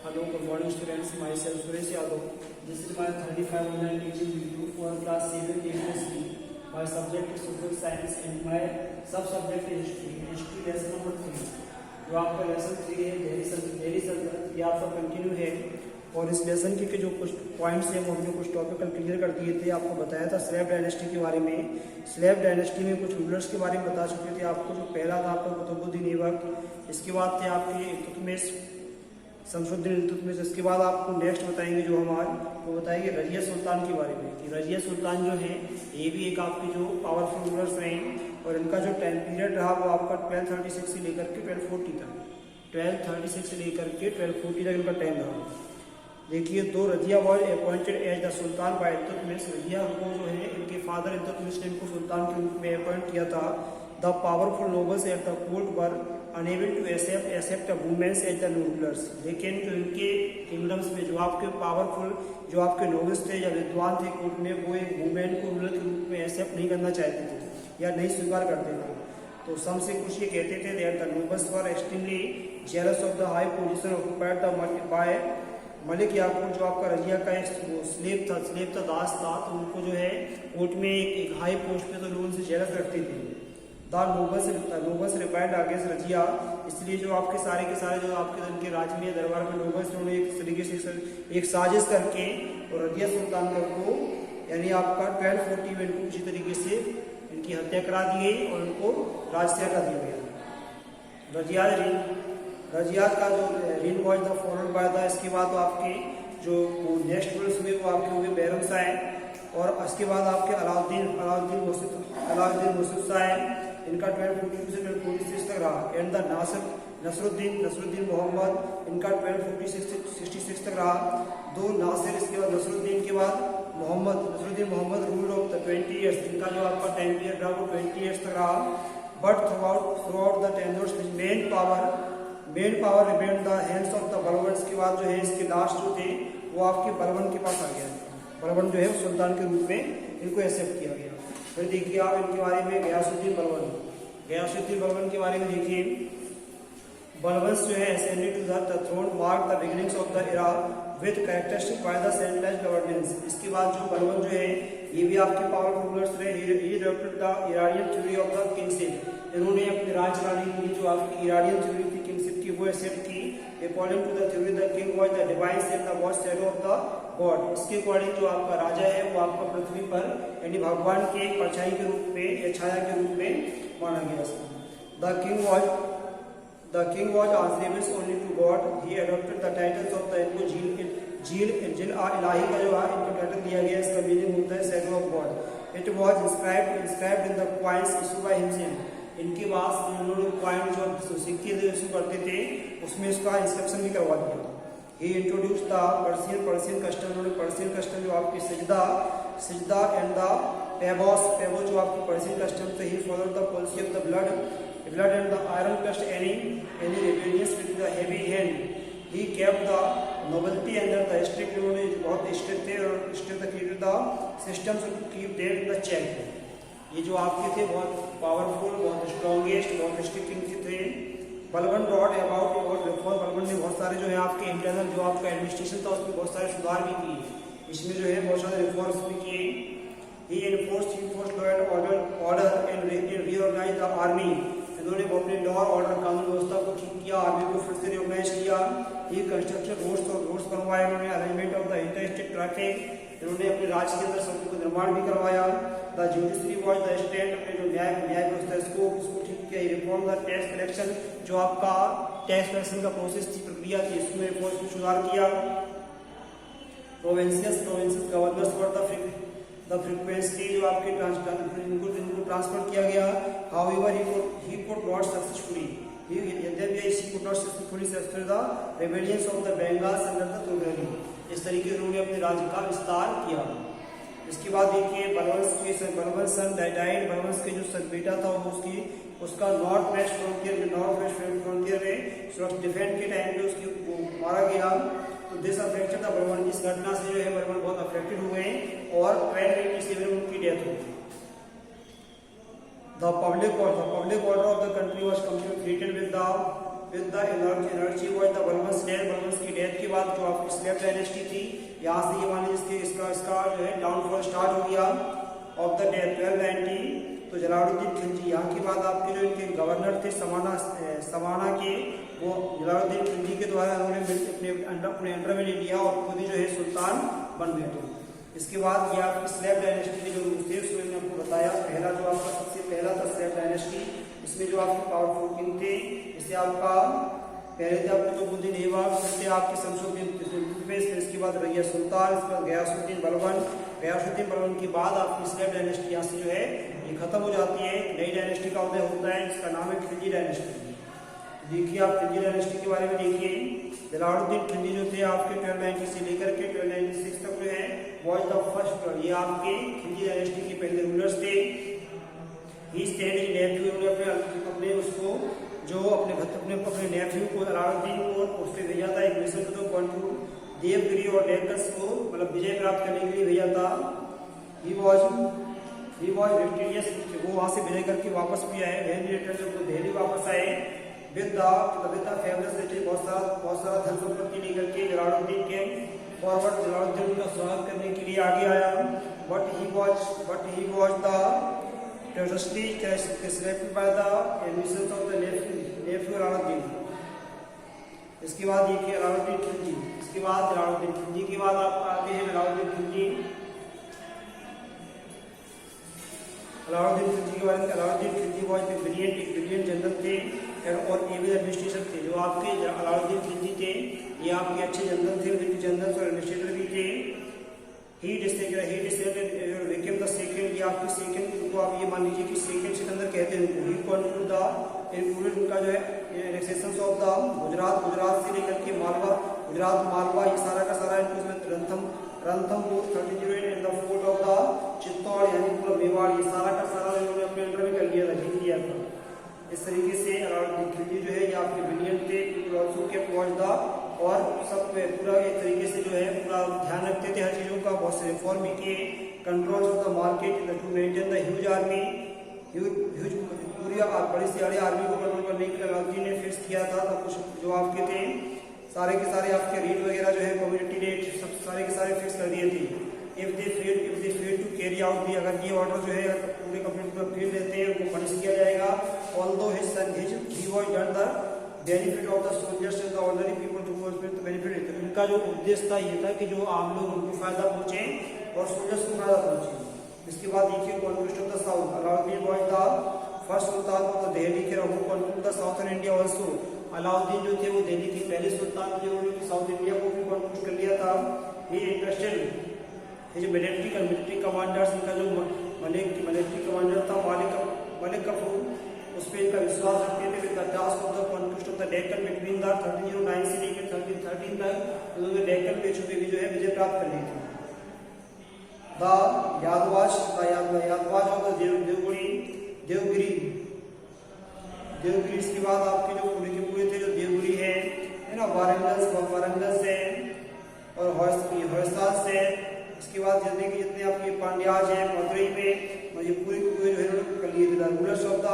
Hello, good morning students. Myself Suresh Yadav. This is my 35 online teaching video for class 7 HSC. My subject is social science and my sub-subject is history. History lesson number 3. जो आपका lesson 3 है daily subject ये आपका continue है और इस lesson के जो कुछ पॉइंट्स हैं वो हमने कुछ टॉपिकल क्लियर कर दिए थे। आपको बताया था स्लेव डायनेस्टी के बारे में। स्लेव डायनेस्टी में कुछ रूलर्स के बारे में बता चुके थे आपको। जो पहला था आपका कुतुबुद्दीन ऐबक, इसके बाद थे आपके इल्तुतमिश, शमसुद्दीन इल्तुतमिश। इसके बाद आपको नेक्स्ट बताएंगे जो हमारे वो बताएंगे रजिया सुल्तान के बारे में कि रजिया सुल्तान जो है ये भी एक आपके जो पावरफुल रूलर्स रहे और इनका जो टाइम पीरियड रहा वो आपका 1236 से लेकर के 1240 तक 1236 से लेकर के 1240 तक इनका टाइम रहा। देखिए, दो Razia was appointed as the sultan by Iltutmish. Razia को जो है इनके फादर इल्तुतमिश ने इनको सुल्तान के रूप में अपॉइंट किया था। The powerful nobles at the court were unable to accept womens as the rulers. लेकिन जो इनके किंगडम्स में जो आपके पावरफुल जो आपके नोबल्स थे या विद्वान थे कोर्ट में, वो एक वुमेन को रूलर के रूप में एक्सेप्ट नहीं करना चाहते थे या नहीं स्वीकार करते थे। तो सम से कुछ ये कहते थे that the nobles were extremely jealous of the high position occupied by Malik Yakub. जो आपका रजिया का एक स्लेव था, दास था, तो उनको जो है कोर्ट में एक हाई पोस्ट पे तो लोग उनसे जेलस रखते थे। The nobles rebelled against Razia. इसलिए जो आपके सारे के सारे जो आपके उनके राज में दरबार में नोबल्स उन्होंने एक तरीके से एक साजिश करके और रजिया सुल्तान को यानी आपका 1240 में इनको उसी तरीके से इनकी हत्या करा दी गई और उनको राज त्याग कर दिया गया। रजियात का जो reign was the followed by the, इसके बाद तो आपके जो नेक्स्ट रूल्स हुए वो आपके हुए बैरम शाह और इसके बाद आपके अलाउद्दीन मुसफ शाह। इनका 1242 से 1246 तक रहा। एंड द नसरुद्दीन मोहम्मद, इनका 1246 से 66 तक रहा। दो नासिर, इसके बाद नसरुद्दीन के बाद Nasiruddin Muhammad rule of the 20 years. इनका जो आपका टाइम पीरियड रहा वो 20 ईयर्स तक रहा। But throughout the tenures main power remain the hands of the Balban. के बाद जो है इसके लास्ट जो थे वो आपके बलबन के पास आ गया। बलबन जो है सुल्तान के रूप में इनको एक्सेप्ट किया गया। फिर देखिए आप इनके बारे में गयासुद्दीन बलबन के बारे में देखिए। बलबन्स जो है ascended to the throne marked the beginnings of the era with characteristic by the centralized governance। इसके बाद जो बलबन जो है ये भी आपके पावरफुल रूलर्स रहे। He adopted the Iranian theory of the kingship। इन्होंने अपनी राजरानी की जो आपकी इरानियन थ्योरी थी किंगशिप की वो एक्सेप्ट की। According to the theory the king was the divine and the was shadow of the God। इसके अकॉर्डिंग जो आपका राजा है वो आपका पृथ्वी पर यानी भगवान के एक परछाई के रूप में या छाया के रूप में माना गया। The king was answerable only to God। He adopted the titles of the इनको जील इलाही का जो है इनको टाइटल दिया गया। इसका मीनिंग होता है shadow of God। It was inscribed in the coins issued by himself। इनके पास उन्होंने कॉइन जो सिक्के इशू करते थे उसमें इसका इंस्क्रिप्शन भी करवा दिया। He introduced the Persian custom। उन्होंने पर्शियन कस्टम जो आपकी सिजदा एंड द पेबो जो आपकी पर्शियन कस्टम थे। He followed the policy of the blood and the iron crushed any rebellions with the heavy hand। He kept the nobility under the strict। उन्होंने बहुत strict थे और strict created the systems to keep them in the check। ये जो आपके थे बहुत powerful, बहुत स्ट्रॉन्गेस्ट, बहुत स्ट्रिक्ट थे। बलबन ब्रॉट अबाउट और रिफॉर्म। बलबन ने बहुत सारे जो है आपके इंटरनल जो आपका एडमिनिस्ट्रेशन था उसमें बहुत सारे सुधार भी किए। इसमें जो है बहुत सारे रिफॉर्म्स भी किए। He enforced law and order and reorganized the army। इन्होंने अपने लॉ और ऑर्डर कानून व्यवस्था को ठीक किया, आर्मी को फिर से रिओर्गनाइज किया। He constructed रोड्स बनवाए इन्होंने। Arrangement of the interstate traffic, इन्होंने अपने राज्य के अंदर सड़कों का निर्माण भी करवाया। The judiciary was the state, अपने जो न्याय व्यवस्था इसको ठीक किया। रिफॉर्म द टैक्स कलेक्शन, जो आपका टैक्स कलेक्शन का प्रोसेस थी, प्रक्रिया थी, इसमें रिफॉर्म में सुधार किया। Provinces governors for the frequency जो आपके इनको ट्रांसफर किया गया। However he could not successfully the rebellions of the Bengals under the Turgani। इस तरीके से उन्होंने अपने राज्य का विस्तार किया। इसके बाद देखिए बलबन सन डाइड। बलबन के जो बेटा था वो उसका नॉर्थ वेस्ट फ्रंटियर में डिफेंड के टाइम पे उसकी मारा गया। तो दिस अफेक्टेड द बलबन। इस घटना से जो है बलबन बहुत अफेक्टेड हुए और 1287 में उनकी डेथ हुई। The public order of the country was completely threatened with the energy was the Balbans death। Balban की डेथ के बाद जो आपकी स्लेव डायनेस्टी थी, यहाँ से ये मान लीजिए इसका जो है डाउनफॉल स्टार्ट हो गया ऑफ द डेट 1290। तो जलालुद्दीन खिलजी, यहाँ की बात आपके जो इनके गवर्नर थे समाना के, वो जलालुद्दीन खिलजी के द्वारा उन्होंने अपने अंडर में ले लिया और खुद ही जो है सुल्तान बन बैठे। इसके बाद ये आपकी स्लेव डायनेस्टी के जो रूल्स थे उसमें मैंने आपको बताया। पहला जो आपका सबसे पहला था स्लेव डायनेस्टी, इसमें जो आपके पावरफुल किंग थे, इससे आपका पहले थे आपके जो बुद्दीन ऐबक, फिर थे आपके शमसुद्दीन, इसके बाद रैया सुल्तान, इसके बाद गयासुद्दीन बलबन। गयासुद्दीन बलबन के बाद आपकी स्लेव डायनेस्टी यहाँ से जो है ये खत्म हो जाती है, नई डायनेस्टी का उदय होता है जिसका नाम है खिलजी डायनेस्टी। देखिए आप खिलजी डायनेस्टी के बारे में देखिए, जलालुद्दीन खिलजी जो थे आपके 1290 से लेकर के 1296 तक जो है वॉज द फर्स्ट, ये आपके खिलजी डायनेस्टी के पहले रूलर्स थे। ही स्टेड इन नेफ्यू, उन्होंने अपने उसको जो अपने नेफ्यू को अलाउद्दीन को उस पर भेजा था एक मिशन टू कंट्रोल देवगिरी और डेक्कस को, मतलब विजय प्राप्त करने के लिए भेजा था। ही वॉज विक्टोरियस, वो वहां से विजय करके वापस भी आए। व्हेन रिटर्न, जब वो दिल्ली वापस आए विद द फेमस, बहुत सारा धन संपत्ति लेकर के जलालुद्दीन के फॉरवर्ड, जलालुद्दीन का स्वागत करने के लिए आगे आया। But he was the trustee selected by the admission of the nephew Alauddin. इसके बाद देखिए अलाउद्दीन खिलजी, इसके बाद जलालुद्दीन खिलजी के बाद आप आते हैं अलाउद्दीन खिलजी। अलाउद्दीन खिलजी के बारे में, अलाउद्दीन खिलजी वॉज एक ब्रिलियंट जनरल थे और एबल एडमिनिस्ट्रेटर थे। जो आपके अलाउद्दीन खिलजी थे ये आपके अच्छे जनरल थे, जनरल और एडमिनिस्ट्रेटर भी थे। ही डिसाइडेड बिकेम द सेकंड, ये आपकी सेकंड, उनको आप ये मान लीजिए कि सेकंड सिकंदर कहते हैं उनको। ही कंट्रोल द इंक्लूडेड उनका जो है एनेक्सेशन ऑफ द गुजरात से लेकर के मालवा ये सारा का सारा इनको Ranthambore 1308 and the fort of the Chittor यानी पूरा मेवाड़, ये सारा का सारा इन्होंने अपने अंडर में कर लिया था, जीत लिया था। इस तरीके से अलाउद्दीन खिलजी जो है ये आपके ब्रिलियंट थे, ऑल्सो के पहुंच दा और सब पूरा एक तरीके से जो है पूरा ध्यान रखते थे हर चीजों का, बहुत से रिफॉर्म भी किए। Control of the market to maintain the huge army, पूरी बड़ी से बड़ी आर्मी को कंट्रोल करने के लिए अलाउद्दीन ने फेस किया था। तो कुछ जो आपके थे सारे के सारे आपके रेट वगैरह जो है कम्युनिटी रेट सब सारे के सारे फिक्स कर दिए थे। If they fail to carry out the, अगर ये ऑर्डर जो है पूरे कम्युनिटी में फेल रहते हैं उनको पनिश किया जाएगा। Although his son he was done the benefit of the soldiers and the ordinary people to the benefit. तो इनका जो उद्देश्य था ये था कि जो आम लोग उनको फायदा पहुंचे और सोल्जर्स को फायदा पहुंचे। इसके बाद देखिए conquest of the south, Alauddin was the first sultan of the Delhi के who control the southern India also. Alauddin जो थे वो दिल्ली के पहले सुल्तान थे, उन्होंने साउथ इंडिया को भी कंट्रोल कर लिया था। ही इंटरेस्टेड जो मिलिट्री कमांडर्स, इनका जो मिलिट्री कमांडर था मलिक कफूर, उस पर इनका विश्वास रखते थे। With the task of the conquest of the Deccan between the 1309 से लेकर 1313 तक उन्होंने डेक्कन पेशों पे भी जो है विजय प्राप्त कर ली थी। The Yadavas of the Devagiri, इसके बाद आपके जो पूरे थे जो देवगिरी है ना, वारंगल से और होयसाल से। इसके बाद जितने आपके पांड्याज हैं मदुरई में, ये पूरे जो है कर लिए थे। Rulers of the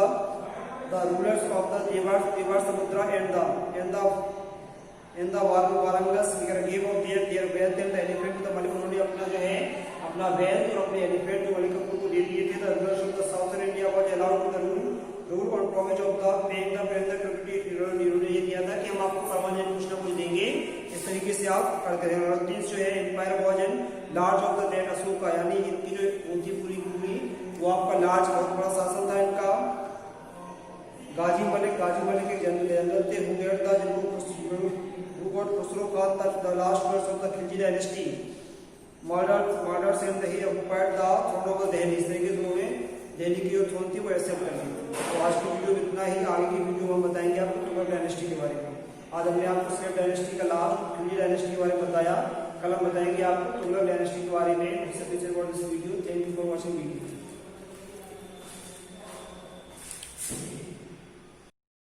Dwarasamudra and the Warangals gave of their wealth and elephant the Malik, उन्होंने अपना जो है अपना वेल्थ और अपने एलिफेंट जो मलिक को दे दिए थे। The rulers of the southern India was allowed to the rule और promise of the paying the property, इन्होंने ये किया था कि हम आपको परमानेंट कुछ ना कुछ देंगे। इस तरीके से आप करते हैं। अलाउद्दीन जो है empire was an large of the date Ashoka, यानी इनकी जो पूंजी पूरी वो आपका लार्ज बहुत बड़ा शासन था इनका। गाजी मलिक एक जनरल थे who get the Khusro Khan the last words of the Khilji dynasty murders and he occupied the throne of the Delhi. इस तरीके से उन्होंने दिल्ली की जो थ्रोन थी वो एक्सेप्ट कर ली। तो आज की वीडियो में इतना ही, आगे की वीडियो में हम बताएंगे आपको तुगलक डायनेस्टी के बारे में। आज हमने आपको स्लेव डायनेस्टी का लास्ट खिलजी डायनेस्टी के बारे में बताया, कल हम बताएंगे आपको तुगलक डायनेस्टी के बारे में। Thank you for watching video.